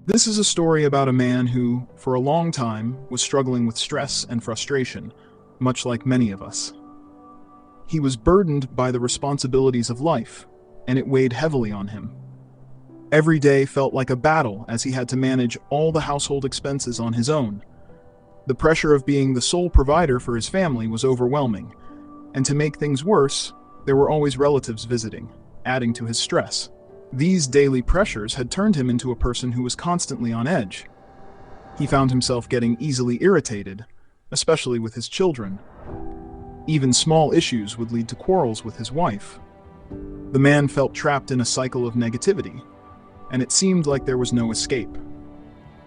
This is a story about a man who, for a long time, was struggling with stress and frustration, much like many of us. He was burdened by the responsibilities of life, and it weighed heavily on him. Every day felt like a battle as he had to manage all the household expenses on his own. The pressure of being the sole provider for his family was overwhelming, and to make things worse, there were always relatives visiting, adding to his stress. These daily pressures had turned him into a person who was constantly on edge. He found himself getting easily irritated, especially with his children. Even small issues would lead to quarrels with his wife. The man felt trapped in a cycle of negativity, and it seemed like there was no escape.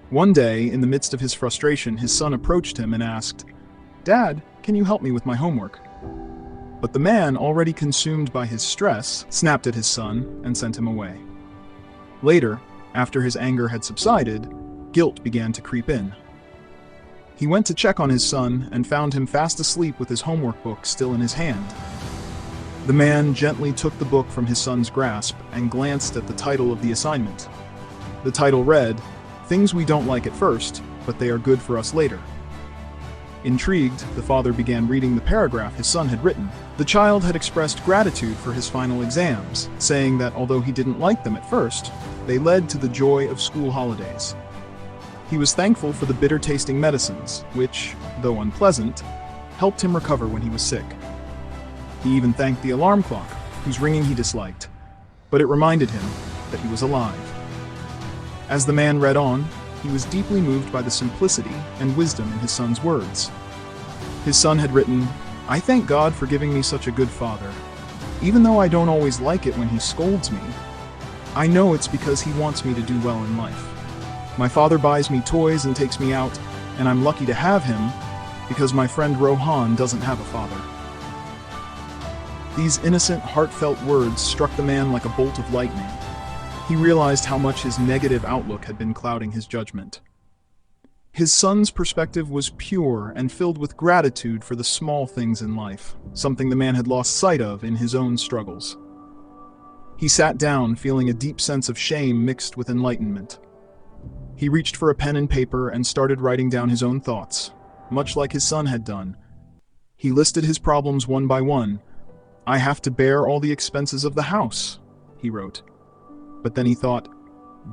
One day, in the midst of his frustration, his son approached him and asked, "Dad, can you help me with my homework?" But the man, already consumed by his stress, snapped at his son and sent him away. Later, after his anger had subsided, guilt began to creep in. He went to check on his son and found him fast asleep with his homework book still in his hand. The man gently took the book from his son's grasp and glanced at the title of the assignment. The title read, "Things we don't like at first, but they are good for us later." Intrigued, the father began reading the paragraph his son had written. The child had expressed gratitude for his final exams, saying that although he didn't like them at first, they led to the joy of school holidays. He was thankful for the bitter-tasting medicines, which, though unpleasant, helped him recover when he was sick. He even thanked the alarm clock, whose ringing he disliked, but it reminded him that he was alive. As the man read on, he was deeply moved by the simplicity and wisdom in his son's words. His son had written, "I thank God for giving me such a good father. Even though I don't always like it when he scolds me, I know it's because he wants me to do well in life. My father buys me toys and takes me out, and I'm lucky to have him because my friend Rohan doesn't have a father." These innocent, heartfelt words struck the man like a bolt of lightning. He realized how much his negative outlook had been clouding his judgment. His son's perspective was pure and filled with gratitude for the small things in life, something the man had lost sight of in his own struggles. He sat down, feeling a deep sense of shame mixed with enlightenment. He reached for a pen and paper and started writing down his own thoughts, much like his son had done. He listed his problems one by one. "I have to bear all the expenses of the house," he wrote. But then he thought,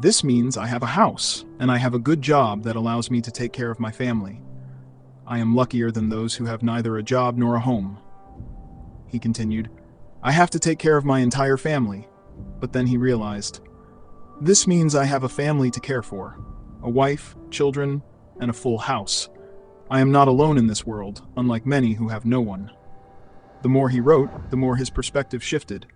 "This means I have a house, and I have a good job that allows me to take care of my family. I am luckier than those who have neither a job nor a home." He continued, "I have to take care of my entire family." But then he realized, "This means I have a family to care for, a wife, children, and a full house. I am not alone in this world, unlike many who have no one." The more he wrote, the more his perspective shifted.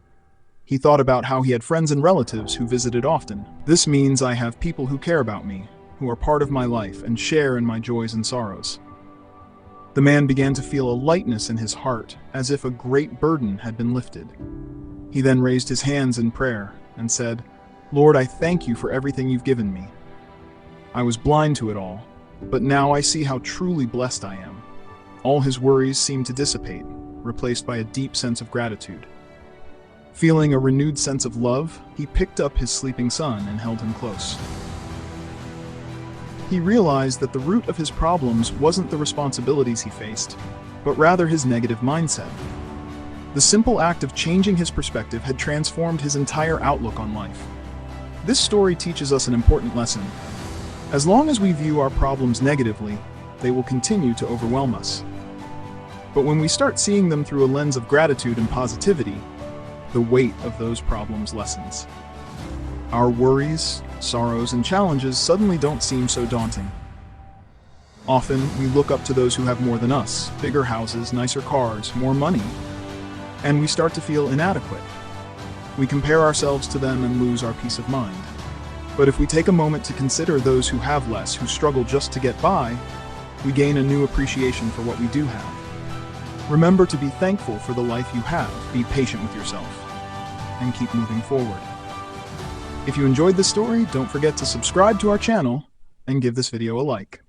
He thought about how he had friends and relatives who visited often. "This means I have people who care about me, who are part of my life and share in my joys and sorrows." The man began to feel a lightness in his heart, as if a great burden had been lifted. He then raised his hands in prayer and said, "Lord, I thank you for everything you've given me. I was blind to it all, but now I see how truly blessed I am." All his worries seemed to dissipate, replaced by a deep sense of gratitude. Feeling a renewed sense of love, he picked up his sleeping son and held him close. He realized that the root of his problems wasn't the responsibilities he faced, but rather his negative mindset. The simple act of changing his perspective had transformed his entire outlook on life. This story teaches us an important lesson. As long as we view our problems negatively, they will continue to overwhelm us. But when we start seeing them through a lens of gratitude and positivity, the weight of those problems lessens. Our worries, sorrows, and challenges suddenly don't seem so daunting. Often, we look up to those who have more than us, bigger houses, nicer cars, more money, and we start to feel inadequate. We compare ourselves to them and lose our peace of mind. But if we take a moment to consider those who have less, who struggle just to get by, we gain a new appreciation for what we do have. Remember to be thankful for the life you have, be patient with yourself, and keep moving forward. If you enjoyed this story, don't forget to subscribe to our channel and give this video a like.